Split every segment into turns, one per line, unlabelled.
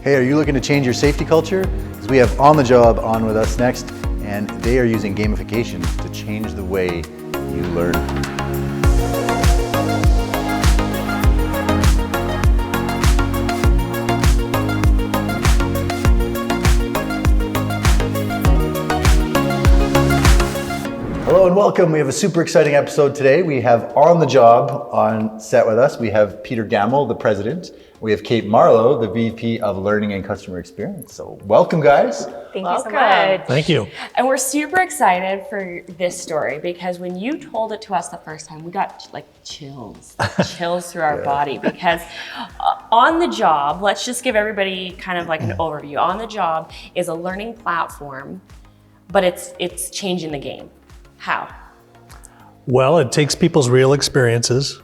Hey, are you looking to change your safety culture? Because we have On The Job on with us next, and they are using gamification to change the way you learn. Hello and welcome. We have a super exciting episode today. We have On The Job on set with us. We have Peter Gammel, the president. We have Kate Marlow, the VP of Learning and Customer Experience. So welcome, guys.
Thank you so much.
Thank you.
And we're super excited for this story because when you told it to us the first time, we got like chills through our body because On The Job, let's just give everybody kind of like an overview. On The Job is a learning platform, but it's changing the game. How?
Well, it takes people's real experiences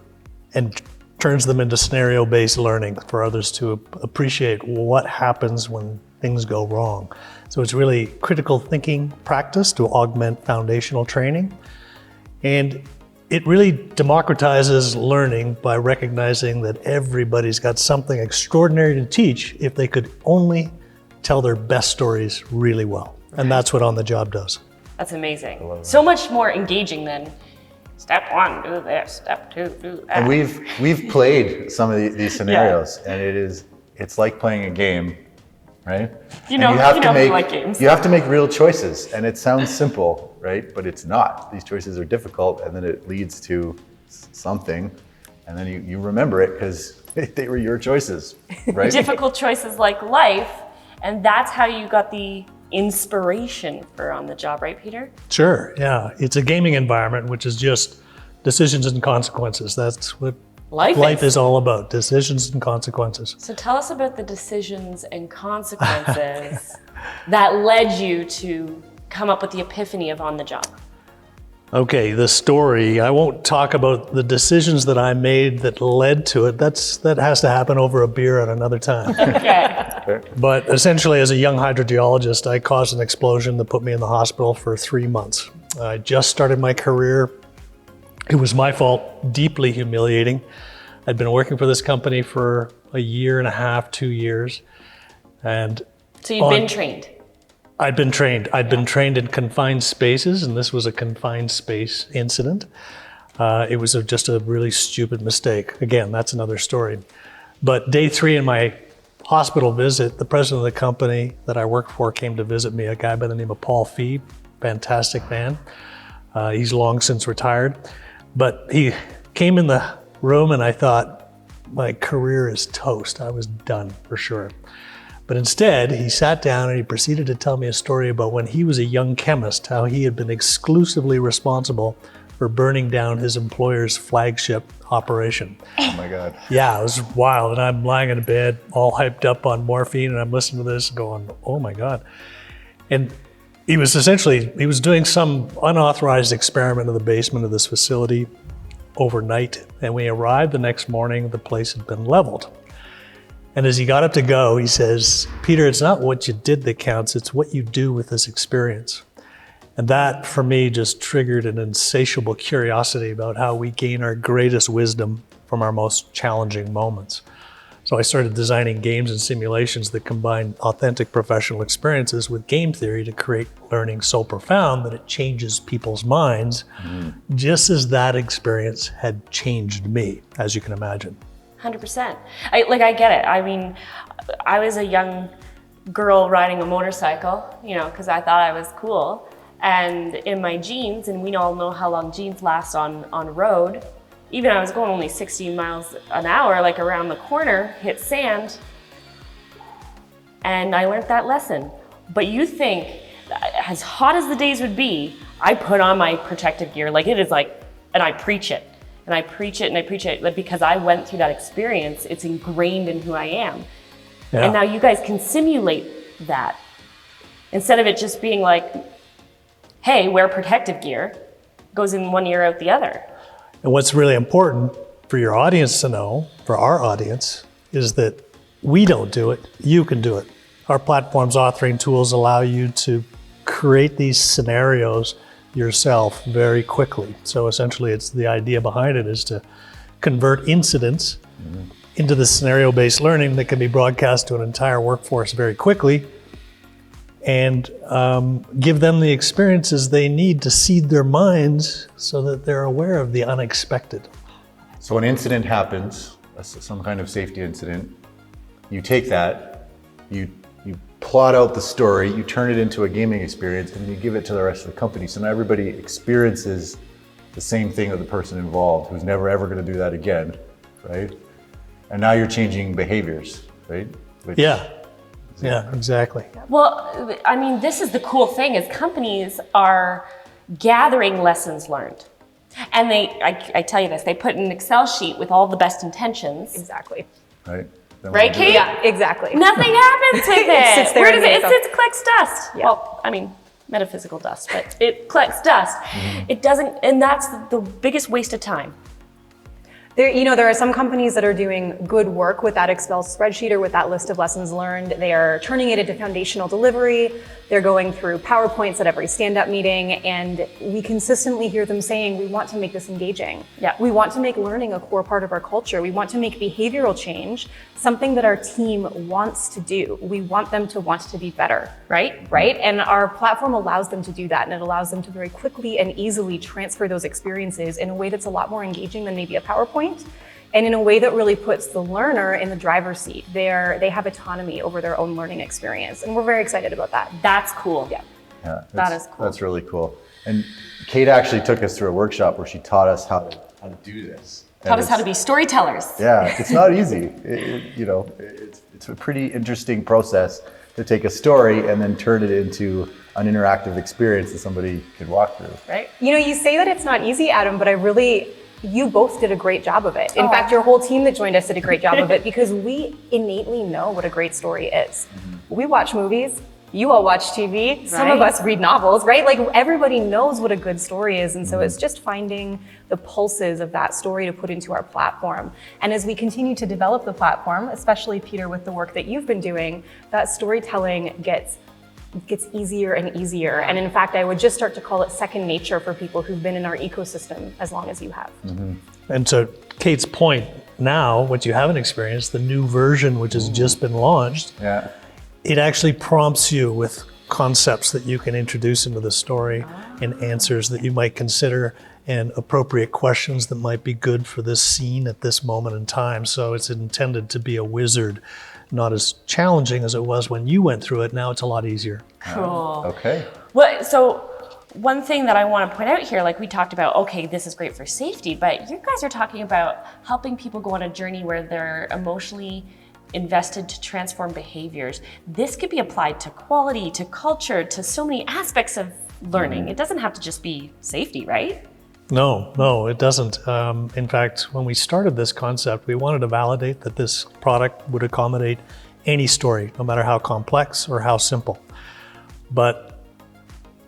and turns them into scenario-based learning for others to appreciate what happens when things go wrong. So it's really critical thinking practice to augment foundational training. And it really democratizes learning by recognizing that everybody's got something extraordinary to teach if they could only tell their best stories really well. And that's what On The Job does.
That's amazing. So much more engaging than step one, do this, step two, do that.
And we've played some of these scenarios, and it's like playing a game, right?
You know, we like games.
You have to make real choices, and it sounds simple, right? But it's not. These choices are difficult, and then it leads to something, and then you remember it because they were your choices, right?
Difficult choices like life, and that's how you got the inspiration for On The Job, right, Peter?
Sure, yeah. It's a gaming environment, which is just decisions and consequences. That's what life is all about, decisions and consequences.
So tell us about the decisions and consequences that led you to come up with the epiphany of On The Job.
Okay, the story, I won't talk about the decisions that I made that led to it. That has to happen over a beer at another time.
Okay.
But essentially, as a young hydrogeologist, I caused an explosion that put me in the hospital for 3 months. I just started my career. It was my fault, deeply humiliating. I'd been working for this company for a year and a half, 2 years. And
so you'd been trained?
I'd been trained. I'd been trained in confined spaces, and this was a confined space incident. It was just a really stupid mistake. Again, that's another story. But day 3 in my hospital visit, the president of the company that I worked for came to visit me, a guy by the name of Paul Fee, fantastic man. He's long since retired. But he came in the room and I thought, my career is toast. I was done for sure. But instead, he sat down and he proceeded to tell me a story about when he was a young chemist, how he had been exclusively responsible for burning down his employer's flagship operation.
Oh my God.
Yeah, it was wild. And I'm lying in bed, all hyped up on morphine, and I'm listening to this going, oh my God. And he was doing some unauthorized experiment in the basement of this facility overnight. And when he arrived the next morning, the place had been leveled. And as he got up to go, he says, Peter, it's not what you did that counts, it's what you do with this experience. And that, for me, just triggered an insatiable curiosity about how we gain our greatest wisdom from our most challenging moments. So I started designing games and simulations that combine authentic professional experiences with game theory to create learning so profound that it changes people's minds, just as that experience had changed me, as you can imagine.
100%. I get it. I mean, I was a young girl riding a motorcycle, because I thought I was cool. And in my jeans, and we all know how long jeans last on road, even I was going only 60 miles an hour, like around the corner, hit sand, and I learned that lesson. But you think, as hot as the days would be, I put on my protective gear, and I preach it. And I preach it and I preach it, but because I went through that experience, it's ingrained in who I am. Yeah. And now you guys can simulate that. Instead of it just being like, hey, wear protective gear, goes in one ear out the other.
And what's really important for your audience to know, for our audience, is that we don't do it, you can do it. Our platform's authoring tools allow you to create these scenarios yourself very quickly. So essentially, it's the idea behind it is to convert incidents into the scenario-based learning that can be broadcast to an entire workforce very quickly, and give them the experiences they need to seed their minds so that they're aware of the unexpected.
So an incident happens, some kind of safety incident. You take that, you plot out the story, you turn it into a gaming experience, and you give it to the rest of the company. So now everybody experiences the same thing with the person involved, who's never ever going to do that again, right? And now you're changing behaviors, right?
Yeah, exactly.
Well, I mean, this is the cool thing is companies are gathering lessons learned. And I tell you this, they put an Excel sheet with all the best intentions.
Exactly.
Right?
Right, Kate?
Yeah, exactly.
Nothing happens with it.
It sits there
Where does
in
it?
the
It collects dust.
Yeah.
Well, I mean, metaphysical dust, but it collects dust. It doesn't, and that's the biggest waste of time.
There are some companies that are doing good work with that Excel spreadsheet or with that list of lessons learned. They are turning it into foundational delivery. They're going through PowerPoints at every stand-up meeting, and we consistently hear them saying, we want to make this engaging.
Yeah.
We want to make learning a core part of our culture. We want to make behavioral change something that our team wants to do. We want them to want to be better, right? And our platform allows them to do that, and it allows them to very quickly and easily transfer those experiences in a way that's a lot more engaging than maybe a PowerPoint. And in a way that really puts the learner in the driver's seat. They have autonomy over their own learning experience. And we're very excited about that.
That's cool.
Yeah.
That is cool.
That's really cool. And Kate actually took us through a workshop where she taught us how to do this.
Taught us how to be storytellers.
Yeah, it's not easy. It's a pretty interesting process to take a story and then turn it into an interactive experience that somebody could walk through.
Right?
You say that it's not easy, Adam, but you both did a great job of it. In fact, your whole team that joined us did a great job of it because we innately know what a great story is. We watch movies, you all watch TV, some of us read novels, right? Like everybody knows what a good story is. And so it's just finding the pulses of that story to put into our platform. And as we continue to develop the platform, especially Peter with the work that you've been doing, that storytelling gets easier and easier. And in fact, I would just start to call it second nature for people who've been in our ecosystem as long as you have.
And to Kate's point, now what you haven't experienced, the new version which has just been launched, it actually prompts you with concepts that you can introduce into the story and answers that you might consider and appropriate questions that might be good for this scene at this moment in time. So it's intended to be a wizard, not as challenging as it was when you went through it. Now it's a lot easier.
Cool.
Okay.
Well, so one thing that I want to point out here, like we talked about, okay, this is great for safety, but you guys are talking about helping people go on a journey where they're emotionally invested to transform behaviors. This could be applied to quality, to culture, to so many aspects of learning. It doesn't have to just be safety, right?
No, it doesn't. In fact, when we started this concept, we wanted to validate that this product would accommodate any story, no matter how complex or how simple. But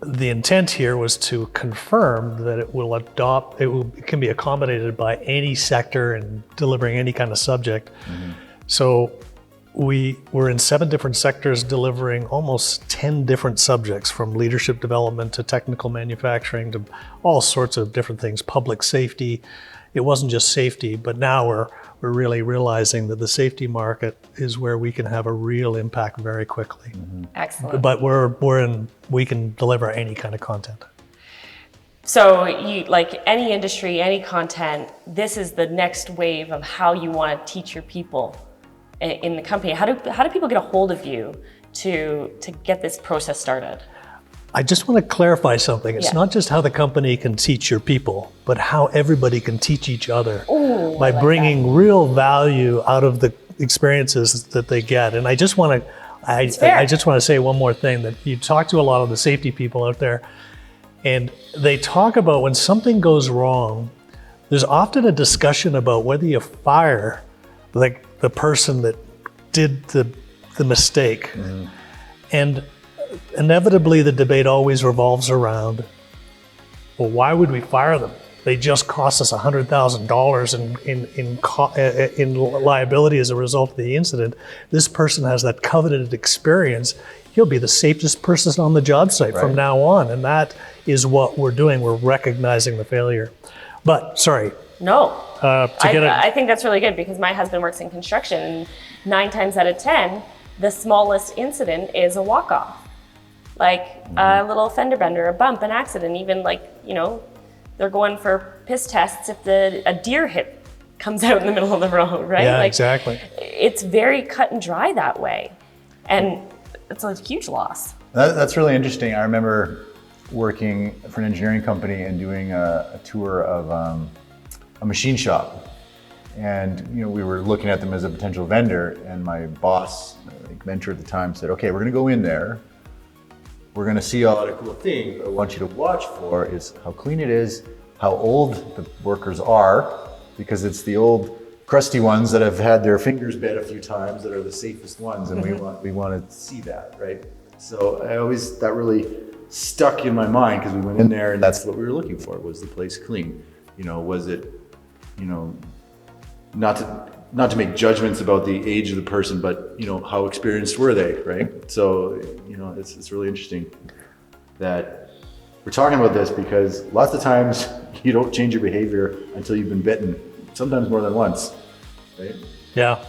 the intent here was to confirm that it can be accommodated by any sector and delivering any kind of subject. So we were in 7 different sectors delivering almost 10 different subjects, from leadership development to technical manufacturing to all sorts of different things, public safety. It wasn't just safety, but now we're really realizing that the safety market is where we can have a real impact very quickly.
Excellent.
But we can deliver any kind of content.
So you, like any industry, any content, this is the next wave of how you want to teach your people in the company. How do people get a hold of you to get this process started?
I just want to clarify something. It's not just how the company can teach your people, but how everybody can teach each other by bringing real value out of the experiences that they get. And I just want to say one more thing, that you talk to a lot of the safety people out there, and they talk about when something goes wrong, there's often a discussion about whether you fire the person that did the mistake. And inevitably the debate always revolves around, well, why would we fire them? They just cost us $100,000 in liability as a result of the incident. This person has that coveted experience. He'll be the safest person on the job site from now on. And that is what we're doing. We're recognizing the failure. But sorry,
No.
To
I think that's really good because my husband works in construction, and 9 times out of 10, the smallest incident is a walk-off. Like a little fender bender, a bump, an accident, even like, they're going for piss tests if a deer hit comes out in the middle of the road, right?
Yeah,
like,
exactly.
It's very cut and dry that way. And it's a huge loss.
That's really interesting. I remember working for an engineering company and doing a tour of a machine shop. And we were looking at them as a potential vendor, and my boss, mentor at the time, said, okay, we're gonna go in there. We're gonna see a lot of cool things. What I want you to watch for is how clean it is, how old the workers are, because it's the old crusty ones that have had their fingers bent a few times that are the safest ones, and we want to see that, right? So that really stuck in my mind because we went in there and that's what we were looking for. Was the place clean? Was it, not to make judgments about the age of the person, but how experienced were they, right? So it's really interesting that we're talking about this because lots of times you don't change your behavior until you've been bitten, sometimes more than once, right?
Yeah.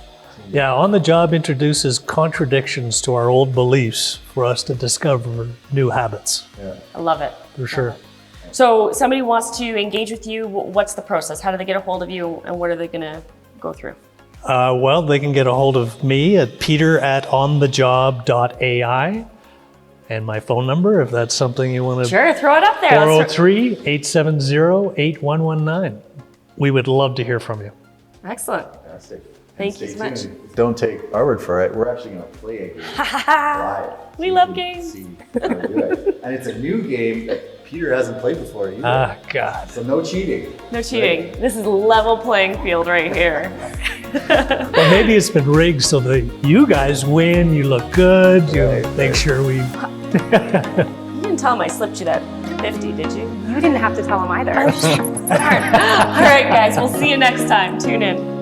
Yeah, On the Job introduces contradictions to our old beliefs for us to discover new habits.
Yeah.
I love it.
For sure.
So somebody wants to engage with you, what's the process? How do they get a hold of you, and what are they gonna go through?
Well, they can get a hold of me at peter@onthejob.ai, and my phone number, if that's something you want to.
Sure, throw it up there.
403-870-8119. We would love to hear from you.
Excellent.
Fantastic.
Thank you so much.
Don't take our word for it. We're actually going to play a game live.
We love games.
See how we do it. And it's a new game that Peter hasn't played before either.
Ah, God.
So no cheating.
No cheating. This is level playing field right here.
Well, maybe it's been rigged so that you guys win, you look good, you make sure we...
You didn't tell him I slipped you that 50, did you?
You didn't have to tell them either.
All right, guys. We'll see you next time. Tune in.